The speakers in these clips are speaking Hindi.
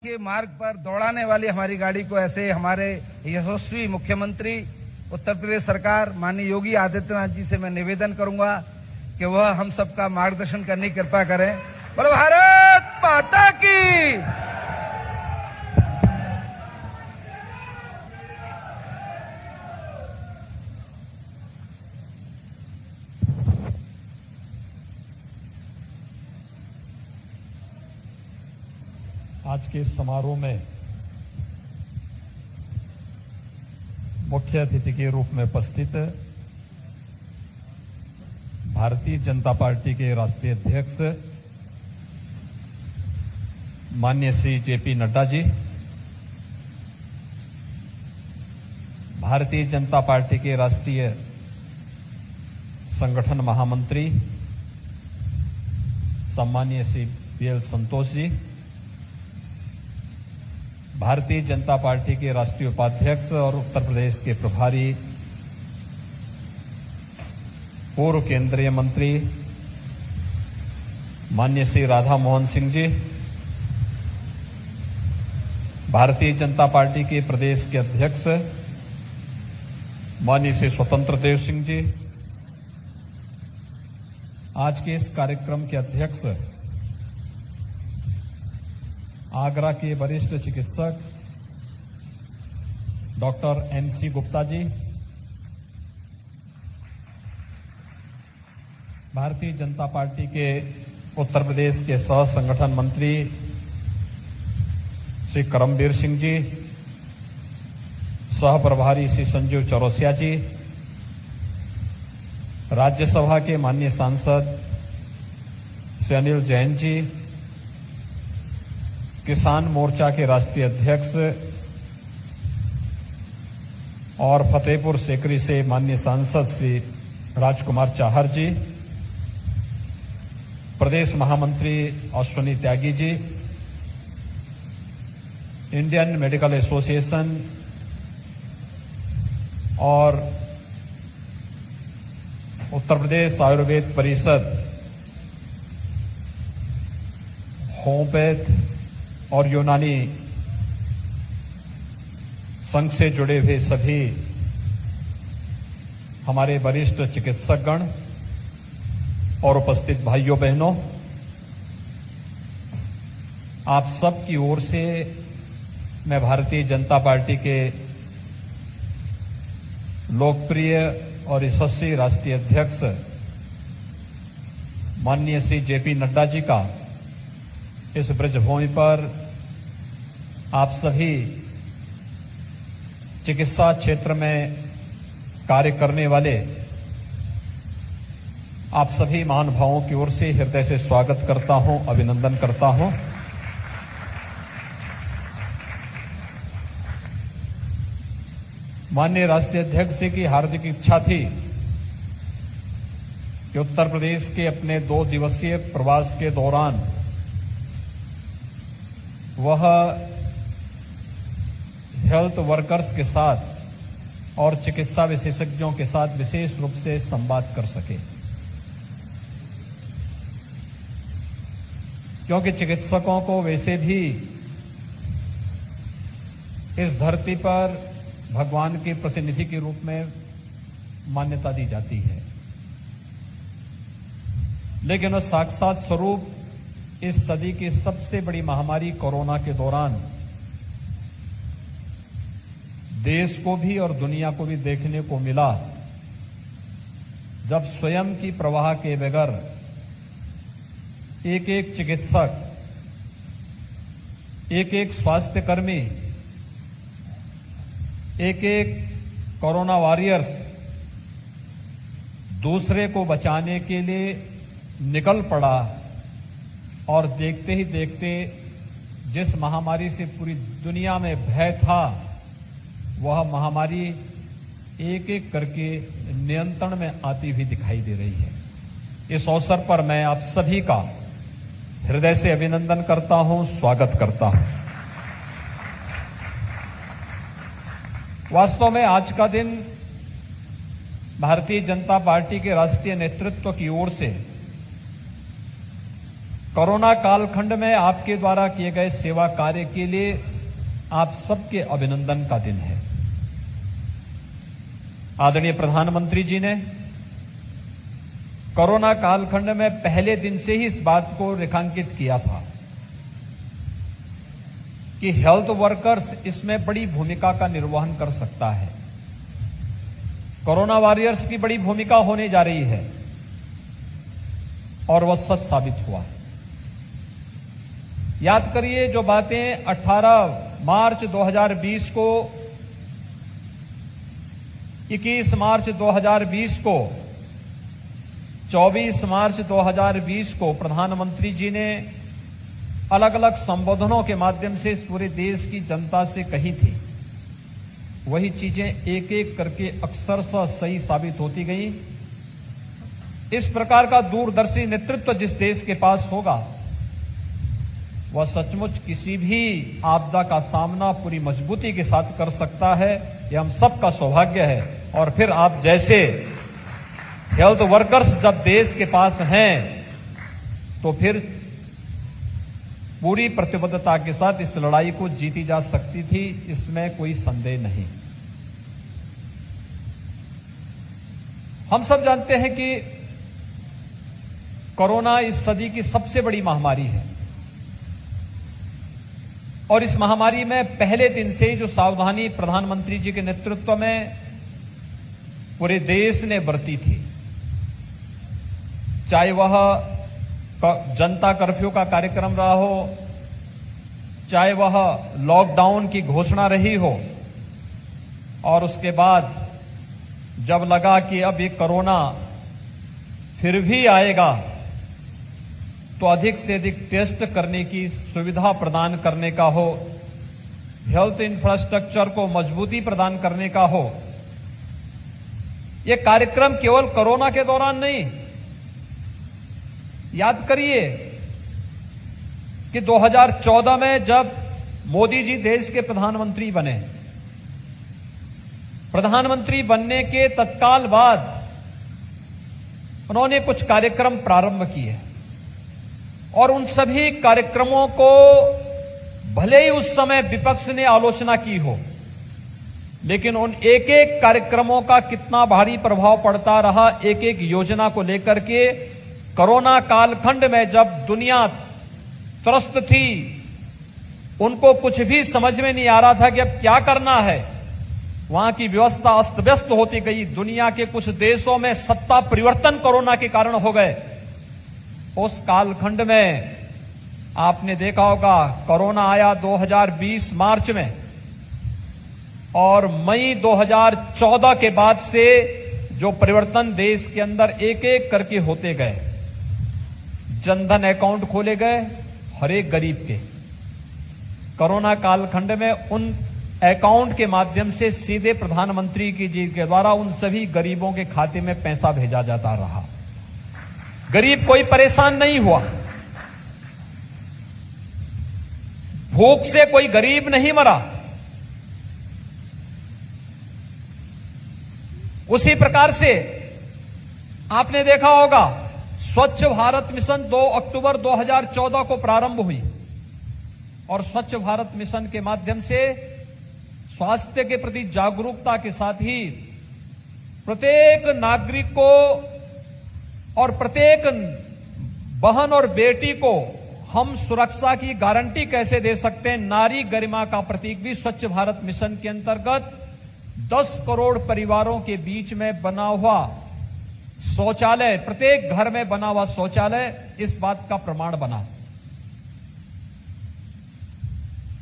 के मार्ग पर दौड़ाने वाली हमारी गाड़ी को ऐसे हमारे यशस्वी मुख्यमंत्री उत्तर प्रदेश सरकार माननीय योगी आदित्यनाथ जी से मैं निवेदन करूंगा कि वह हम सबका मार्गदर्शन करने की कृपा करें। बोलो भारत माता की। आज के समारोह में मुख्य अतिथि के रूप में उपस्थित भारतीय जनता पार्टी के राष्ट्रीय अध्यक्ष माननीय श्री जेपी नड्डा जी, भारतीय जनता पार्टी के राष्ट्रीय संगठन महामंत्री सम्मानीय श्री बीएल संतोष जी, भारतीय जनता पार्टी के राष्ट्रीय उपाध्यक्ष और उत्तर प्रदेश के प्रभारी पूर्व केंद्रीय मंत्री माननीय श्री राधा मोहन सिंह जी, भारतीय जनता पार्टी के प्रदेश के अध्यक्ष माननीय श्री स्वतंत्र देव सिंह जी, आज के इस कार्यक्रम के अध्यक्ष आगरा के वरिष्ठ चिकित्सक doctor NC Gupta ji, Bharatiya Janata party के उत्तर प्रदेश के सह संगठन मंत्री श्री करमबीर सिंह जी, सह प्रभारी श्री संजीव चौरसिया जी, राज्यसभा के माननीय सांसद श्री अनिल जैन जी, किसान मोर्चा के राष्ट्रीय अध्यक्ष और फतेहपुर सीकरी से माननीय सांसद श्री राजकुमार चाहर जी, प्रदेश महामंत्री Ashwini Tyagi ji, Indian medical association और उत्तर प्रदेश आयुर्वेद परिषद, होम्योपैथ और यूनानी संघ से जुड़े हुए सभी हमारे वरिष्ठ चिकित्सकगण और उपस्थित भाइयों बहनों, आप सब की ओर से मैं भारतीय जनता पार्टी के लोकप्रिय और यशस्वी राष्ट्रीय अध्यक्ष माननीय श्री जेपी नड्डा जी का इस ब्रजभूमि पर आप सभी चिकित्सा क्षेत्र में कार्य करने वाले आप सभी महानुभावों की ओर से हृदय से स्वागत करता हूं, अभिनंदन करता हूं। माननीय राष्ट्रीय अध्यक्ष जी की हार्दिक इच्छा थी कि उत्तर प्रदेश के अपने 2 दिवसीय प्रवास के दौरान वह हेल्थ वर्कर्स के साथ और चिकित्सा विशेषज्ञों के साथ विशेष रूप से संवाद कर सके, क्योंकि चिकित्सकों को वैसे भी इस धरती पर भगवान के प्रतिनिधि के रूप में मान्यता दी जाती है, लेकिन वह साक्षात स्वरूप इस सदी की सबसे बड़ी महामारी कोरोना के दौरान देश को भी और दुनिया को भी देखने को मिला, जब स्वयं की प्रवाह के बगैर एक एक चिकित्सक, एक एक स्वास्थ्यकर्मी, एक एक कोरोना वॉरियर्स दूसरे को बचाने के लिए निकल पड़ा और देखते ही देखते जिस महामारी से पूरी दुनिया में भय था, वह महामारी एक एक करके नियंत्रण में आती हुई दिखाई दे रही है। इस अवसर पर मैं आप सभी का हृदय से अभिनंदन करता हूं, स्वागत करता हूं। वास्तव में आज का दिन भारतीय जनता पार्टी के राष्ट्रीय नेतृत्व की ओर से कोरोना कालखंड में आपके द्वारा किए गए सेवा कार्य के लिए आप सबके अभिनंदन का दिन है। आदरणीय प्रधानमंत्री जी ने कोरोना कालखंड में पहले दिन से ही इस बात को रेखांकित किया था कि हेल्थ वर्कर्स इसमें बड़ी भूमिका का निर्वहन कर सकता है। कोरोना वॉरियर्स की बड़ी भूमिका होने जा रही है और वह सच साबित हुआ। याद करिए जो बातें 18 मार्च 2020 को, 21 मार्च 2020 को, 24 मार्च 2020 को प्रधानमंत्री जी ने अलग अलग संबोधनों के माध्यम से इस पूरे देश की जनता से कही थी, वही चीजें एक एक करके अक्षरशः सही साबित होती गई। इस प्रकार का दूरदर्शी नेतृत्व जिस देश के पास होगा वह सचमुच किसी भी आपदा का सामना पूरी मजबूती के साथ कर सकता है। यह हम सबका सौभाग्य है। और फिर आप जैसे हेल्थ वर्कर्स जब देश के पास हैं तो फिर पूरी प्रतिबद्धता के साथ इस लड़ाई को जीती जा सकती थी, इसमें कोई संदेह नहीं। हम सब जानते हैं कि कोरोना इस सदी की सबसे बड़ी महामारी है और इस महामारी में पहले दिन से ही जो सावधानी प्रधानमंत्री जी के नेतृत्व में पूरे देश ने बरती थी, चाहे वह जनता कर्फ्यू का कार्यक्रम रहा हो, चाहे वह लॉकडाउन की घोषणा रही हो, और उसके बाद जब लगा कि अब ये कोरोना फिर भी आएगा तो अधिक से अधिक टेस्ट करने की सुविधा प्रदान करने का हो, हेल्थ इंफ्रास्ट्रक्चर को मजबूती प्रदान करने का हो। यह कार्यक्रम केवल कोरोना के दौरान नहीं, याद करिए कि 2014 में जब मोदी जी देश के प्रधानमंत्री बने, प्रधानमंत्री बनने के तत्काल बाद उन्होंने कुछ कार्यक्रम प्रारंभ किए और उन सभी कार्यक्रमों को भले ही उस समय विपक्ष ने आलोचना की हो, लेकिन उन एक एक कार्यक्रमों का कितना भारी प्रभाव पड़ता रहा। एक एक योजना को लेकर के कोरोना कालखंड में जब दुनिया त्रस्त थी, उनको कुछ भी समझ में नहीं आ रहा था कि अब क्या करना है, वहां की व्यवस्था अस्त व्यस्त होती गई। दुनिया के कुछ देशों में सत्ता परिवर्तन कोरोना के कारण हो गए। उस कालखंड में आपने देखा होगा कोरोना आया 2020 मार्च में और मई 2014 के बाद से जो परिवर्तन देश के अंदर एक एक करके होते गए, जनधन अकाउंट खोले गए हर एक गरीब के। कोरोना कालखंड में उन अकाउंट के माध्यम से सीधे प्रधानमंत्री जी के द्वारा उन सभी गरीबों के खाते में पैसा भेजा जाता रहा। गरीब कोई परेशान नहीं हुआ, भूख से कोई गरीब नहीं मरा। उसी प्रकार से आपने देखा होगा स्वच्छ भारत मिशन 2 अक्टूबर 2014 को प्रारंभ हुई और स्वच्छ भारत मिशन के माध्यम से स्वास्थ्य के प्रति जागरूकता के साथ ही प्रत्येक नागरिक को और प्रत्येक बहन और बेटी को हम सुरक्षा की गारंटी कैसे दे सकते हैं, नारी गरिमा का प्रतीक भी स्वच्छ भारत मिशन के अंतर्गत 10 करोड़ परिवारों के बीच में बना हुआ शौचालय, प्रत्येक घर में बना हुआ शौचालय इस बात का प्रमाण बना।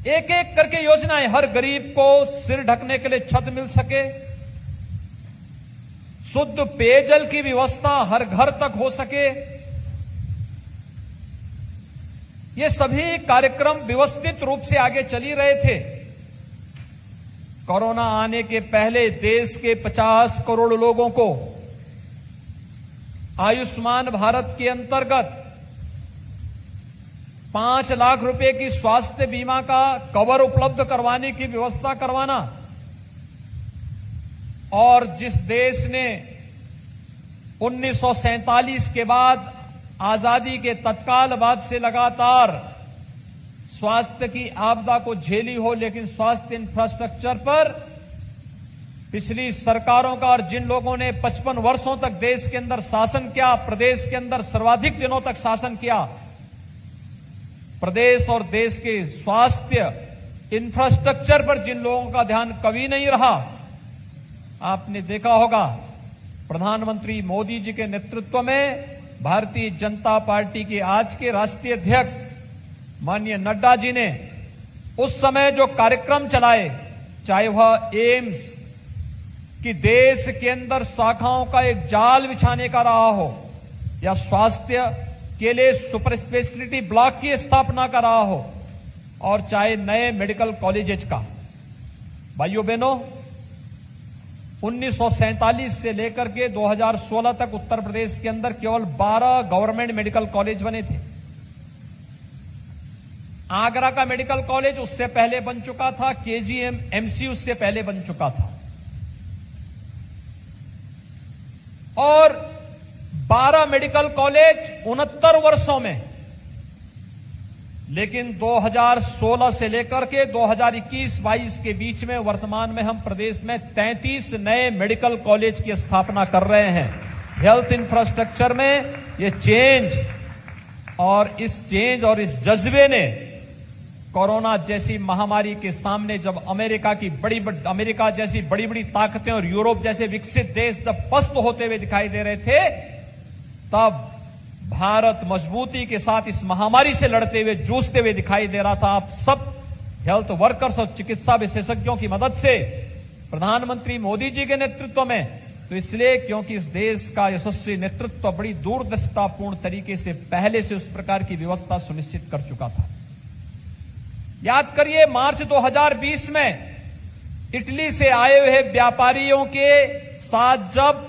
एक एक करके योजनाएं, हर गरीब को सिर ढकने के लिए छत मिल सके, शुद्ध पेयजल की व्यवस्था हर घर तक हो सके, ये सभी कार्यक्रम व्यवस्थित रूप से आगे चली रहे थे। कोरोना आने के पहले देश के 50 करोड़ लोगों को आयुष्मान भारत के अंतर्गत 5 लाख रुपए की स्वास्थ्य बीमा का कवर उपलब्ध करवाने की व्यवस्था करवाना, और जिस देश ने 1947 के बाद आजादी के तत्काल बाद से लगातार स्वास्थ्य की आपदा को झेली हो, लेकिन स्वास्थ्य इंफ्रास्ट्रक्चर पर पिछली सरकारों का और जिन लोगों ने 55 वर्षों तक देश के अंदर शासन किया, प्रदेश के अंदर सर्वाधिक दिनों तक शासन किया, प्रदेश और देश के स्वास्थ्य इंफ्रास्ट्रक्चर पर जिन लोगों का ध्यान कभी नहीं रहा, आपने देखा होगा प्रधानमंत्री मोदी जी के नेतृत्व में भारतीय जनता पार्टी के आज के राष्ट्रीय अध्यक्ष माननीय नड्डा जी ने उस समय जो कार्यक्रम चलाए, चाहे वह एम्स कि देश के अंदर शाखाओं का एक जाल बिछाने का रहा हो, या स्वास्थ्य के लिए सुपर स्पेशलिटी ब्लॉक की स्थापना का रहा हो, और चाहे नए मेडिकल कॉलेजेस का। भाइयों बहनों, 1947 से लेकर के 2016 तक उत्तर प्रदेश के अंदर केवल 12 गवर्नमेंट मेडिकल कॉलेज बने थे। आगरा का मेडिकल कॉलेज उससे पहले बन चुका था, KGM-MC उससे पहले बन चुका था, और 12 मेडिकल कॉलेज 69 वर्षों में। लेकिन 2016 से लेकर के 2021-22 के बीच में वर्तमान में हम प्रदेश में 33 नए मेडिकल कॉलेज की स्थापना कर रहे हैं। हेल्थ इंफ्रास्ट्रक्चर में ये चेंज और इस जज्बे ने कोरोना जैसी महामारी के सामने जब अमेरिका जैसी बड़ी बड़ी ताकतें और यूरोप जैसे विकसित देश जब पस्त होते हुए दिखाई दे रहे थे, तब भारत मजबूती के साथ इस महामारी से लड़ते हुए, जूझते हुए दिखाई दे रहा था। आप सब हेल्थ वर्कर्स और चिकित्सा विशेषज्ञों की मदद से, प्रधानमंत्री मोदी जी के नेतृत्व में, तो इसलिए क्योंकि इस देश का यशस्वी नेतृत्व बड़ी दूरदृष्टापूर्ण तरीके से पहले से उस प्रकार की व्यवस्था सुनिश्चित कर चुका था। याद करिए, मार्च 2020 में इटली से आए हुए व्यापारियों के साथ जब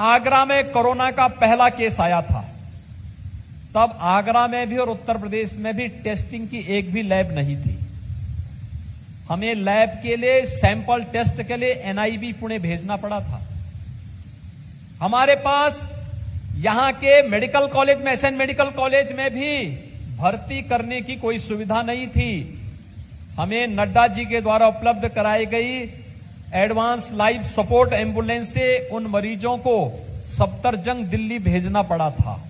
आगरा में कोरोना का पहला केस आया था, तब आगरा में भी और उत्तर प्रदेश में भी टेस्टिंग की एक भी लैब नहीं थी। हमें लैब के लिए, सैंपल टेस्ट के लिए NIB पुणे भेजना पड़ा था। हमारे पास यहां के मेडिकल कॉलेज में, SN मेडिकल कॉलेज में भी भर्ती करने की कोई सुविधा नहीं थी। हमें नड्डा जी के द्वारा उपलब्ध कराई गई एडवांस लाइफ सपोर्ट एम्बुलेंस से उन मरीजों को सफदरजंग दिल्ली भेजना पड़ा था,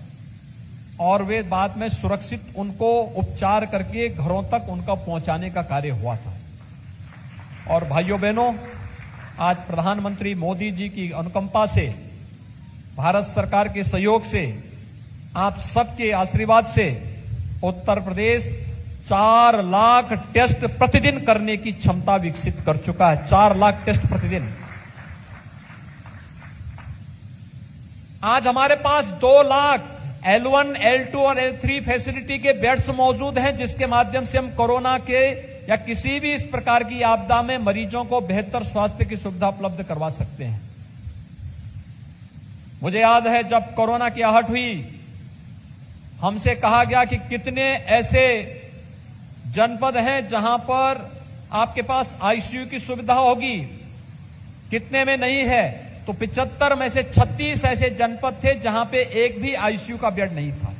और वे बाद में सुरक्षित उनको उपचार करके घरों तक उनका पहुंचाने का कार्य हुआ था। और भाइयों बहनों, आज प्रधानमंत्री मोदी जी की अनुकंपा से, भारत सरकार के सहयोग से, आप सबके आशीर्वाद से उत्तर प्रदेश 4 लाख टेस्ट प्रतिदिन करने की क्षमता विकसित कर चुका है। 4 लाख टेस्ट प्रतिदिन। आज हमारे पास 2 लाख L1, L2 और L3 फैसिलिटी के बेड्स मौजूद हैं, जिसके माध्यम से हम कोरोना के या किसी भी इस प्रकार की आपदा में मरीजों को बेहतर स्वास्थ्य की सुविधा उपलब्ध करवा सकते हैं। मुझे याद है जब कोरोना की आहट हुई, हमसे कहा गया कि कितने ऐसे जनपद हैं जहां पर आपके पास आईसीयू की सुविधा होगी, कितने में नहीं है। तो 75 में से 36 ऐसे जनपद थे जहां पे एक भी आईसीयू का बेड नहीं था।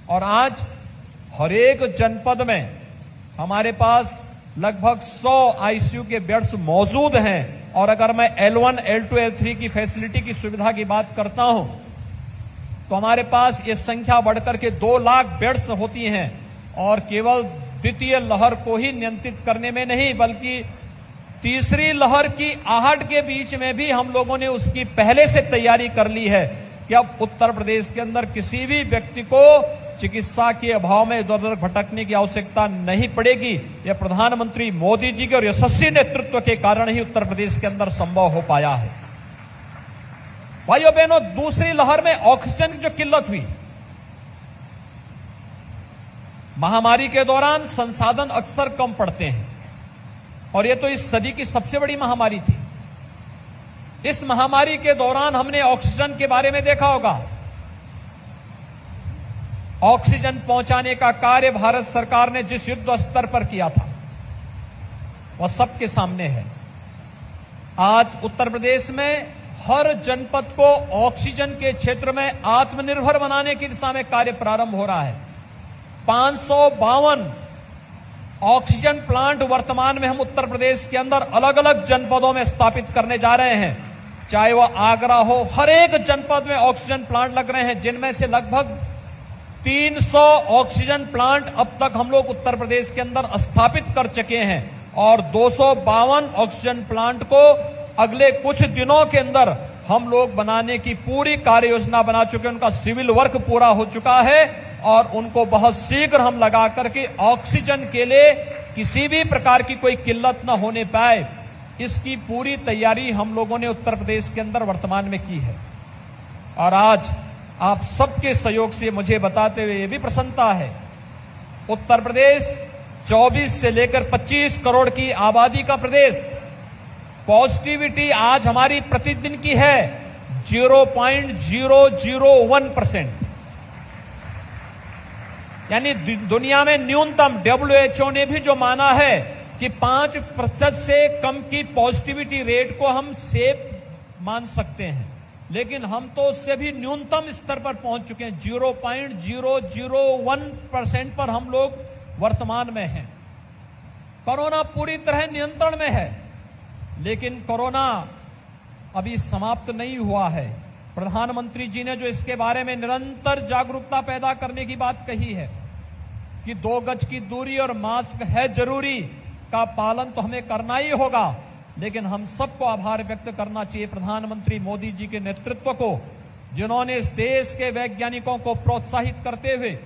और आज हर एक जनपद में हमारे पास लगभग 100 आईसीयू के बेड्स मौजूद हैं। और अगर मैं L1, L2, L3 की फैसिलिटी की सुविधा की बात करता हूं, तो हमारे पास ये संख्या बढ़कर के 2 लाख बेड्स होती हैं। और केवल द्वितीय लहर को ही नियंत्रित करने में नहीं, बल्कि तीसरी लहर की आहट के बीच में भी हम लोगों ने उसकी पहले से तैयारी कर ली है कि अब उत्तर प्रदेश के अंदर किसी भी व्यक्ति को चिकित्सा के अभाव में इधर उधर भटकने की आवश्यकता नहीं पड़ेगी। यह प्रधानमंत्री मोदी जी के और यशस्वी नेतृत्व के कारण ही उत्तर प्रदेश के अंदर संभव हो पाया है। भाइयों बहनों, दूसरी लहर में ऑक्सीजन की जो किल्लत हुई, महामारी के दौरान संसाधन अक्सर कम पड़ते हैं, और यह तो इस सदी की सबसे बड़ी महामारी थी। इस महामारी के दौरान हमने ऑक्सीजन के बारे में देखा होगा। ऑक्सीजन पहुंचाने का कार्य भारत सरकार ने जिस युद्ध स्तर पर किया था, वह सबके सामने है। आज उत्तर प्रदेश में हर जनपद को ऑक्सीजन के क्षेत्र में आत्मनिर्भर बनाने की दिशा में कार्य प्रारंभ हो रहा है। 552 ऑक्सीजन प्लांट वर्तमान में हम उत्तर प्रदेश के अंदर अलग अलग जनपदों में स्थापित करने जा रहे हैं। चाहे वह आगरा हो, हर एक जनपद में ऑक्सीजन प्लांट लग रहे हैं, जिनमें से लगभग 300 ऑक्सीजन प्लांट अब तक हम लोग उत्तर प्रदेश के अंदर स्थापित कर चुके हैं और 252 ऑक्सीजन प्लांट को अगले कुछ दिनों के अंदर हम लोग बनाने की पूरी कार्य योजना बना चुके हैं। उनका सिविल वर्क पूरा हो चुका है और उनको बहुत शीघ्र हम लगा करके ऑक्सीजन के लिए किसी भी प्रकार की कोई किल्लत न होने पाए, इसकी पूरी तैयारी हम लोगों ने उत्तर प्रदेश के अंदर वर्तमान में की है। और आज आप सबके सहयोग से मुझे बताते हुए ये भी प्रसन्नता है, उत्तर प्रदेश 24 से लेकर 25 करोड़ की आबादी का प्रदेश, पॉजिटिविटी आज हमारी प्रतिदिन की है 0.001%, यानी दुनिया में न्यूनतम WHO ने भी जो माना है कि 5% से कम की पॉजिटिविटी रेट को हम सेफ मान सकते हैं, लेकिन हम तो उससे भी न्यूनतम स्तर पर पहुंच चुके हैं। 0.001% पर हम लोग वर्तमान में हैं। कोरोना पूरी तरह नियंत्रण में है, लेकिन कोरोना अभी समाप्त नहीं हुआ है। प्रधानमंत्री जी ने जो इसके बारे में निरंतर जागरूकता पैदा करने की बात कही है कि 2 गज की दूरी और मास्क है जरूरी का पालन तो हमें करना ही होगा, लेकिन हम सबको आभार व्यक्त करना चाहिए प्रधानमंत्री मोदी जी के नेतृत्व को, जिन्होंने इस देश के वैज्ञानिकों को प्रोत्साहित करते हुए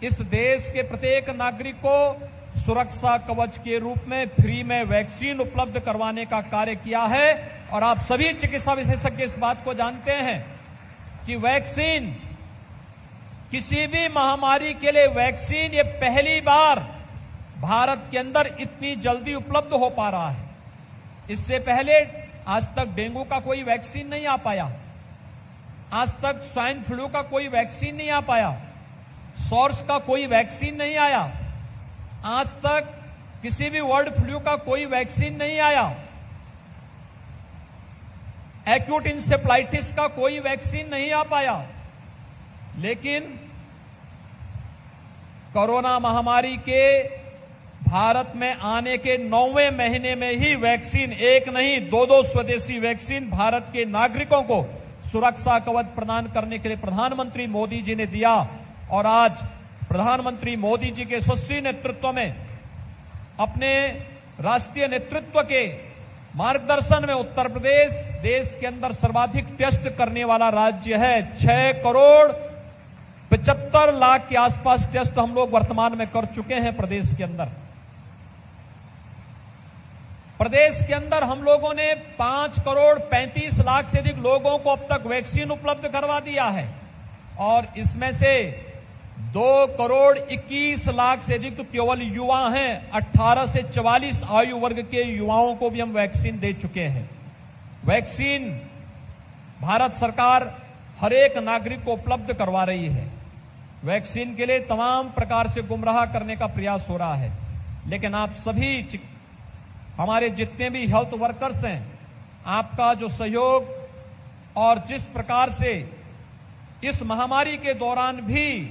इस देश के प्रत्येक नागरिक को सुरक्षा कवच के रूप में फ्री में वैक्सीन उपलब्ध करवाने का कार्य किया है। और आप सभी चिकित्सा विशेषज्ञ इस बात को जानते हैं कि वैक्सीन, किसी भी महामारी के लिए वैक्सीन ये पहली बार भारत के अंदर इतनी जल्दी उपलब्ध हो पा रहा है। इससे पहले आज तक डेंगू का कोई वैक्सीन नहीं आ पाया, आज तक स्वाइन फ्लू का कोई वैक्सीन नहीं आ पाया, सॉर्स का कोई वैक्सीन नहीं आया, आज तक किसी भी बर्ड फ्लू का कोई वैक्सीन नहीं आया, एक्यूट इंसेफ्लाइटिस का कोई वैक्सीन नहीं आ पाया। लेकिन कोरोना महामारी के भारत में आने के 9वें महीने में ही वैक्सीन, एक नहीं 2 स्वदेशी वैक्सीन भारत के नागरिकों को सुरक्षा कवच प्रदान करने के लिए प्रधानमंत्री मोदी जी ने दिया। और आज प्रधानमंत्री मोदी जी के यशस्वी नेतृत्व में, अपने राष्ट्रीय नेतृत्व के मार्गदर्शन में उत्तर प्रदेश देश के अंदर सर्वाधिक टेस्ट करने वाला राज्य है। 6,75 लाख के आसपास टेस्ट हम लोग वर्तमान में कर चुके हैं प्रदेश के अंदर। प्रदेश के अंदर हम लोगों ने 5,35 लाख से अधिक लोगों को अब तक वैक्सीन उपलब्ध करवा दिया है और इसमें से 2,21 लाख से अधिक तो केवल युवा हैं। 18 से 44 आयु वर्ग के युवाओं को भी हम वैक्सीन दे चुके हैं। वैक्सीन भारत सरकार हर एक नागरिक को उपलब्ध करवा रही है। वैक्सीन के लिए तमाम प्रकार से गुमराह करने का प्रयास हो रहा है, लेकिन आप सभी हमारे जितने भी हेल्थ वर्कर्स हैं, आपका जो सहयोग और जिस प्रकार से इस महामारी के दौरान भी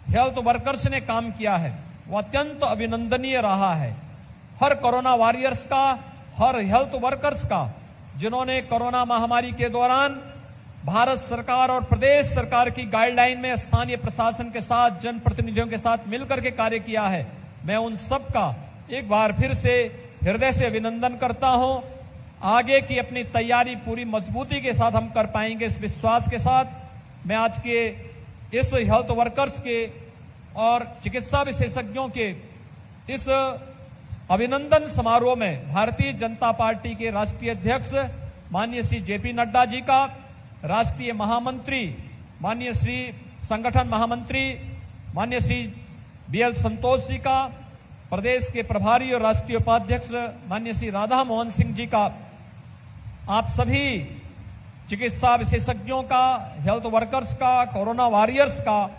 हेल्थ वर्कर्स ने काम किया है, वो अत्यंत अभिनंदनीय रहा है। हर कोरोना वॉरियर्स का, हर हेल्थ वर्कर्स का, जिन्होंने कोरोना महामारी के दौरान भारत सरकार और प्रदेश सरकार की गाइडलाइन में स्थानीय प्रशासन के साथ, जनप्रतिनिधियों के साथ मिलकर के कार्य किया है, मैं उन सब का एक बार फिर से हृदय से अभिनंदन करता हूं। आगे की अपनी तैयारी पूरी मजबूती के साथ हम कर पाएंगे, इस विश्वास के साथ मैं आज के इस हेल्थ वर्कर्स के और चिकित्सा विशेषज्ञों के इस अभिनंदन समारोह में भारतीय जनता पार्टी के राष्ट्रीय अध्यक्ष माननीय श्री जेपी नड्डा जी का, राष्ट्रीय महामंत्री माननीय श्री संगठन महामंत्री माननीय श्री बीएल संतोष जी का, प्रदेश के प्रभारी और राष्ट्रीय उपाध्यक्ष माननीय श्री राधा मोहन सिंह जी का, आप सभी चिकित्सा विशेषज्ञों का, हेल्थ वर्कर्स का, कोरोना वॉरियर्स का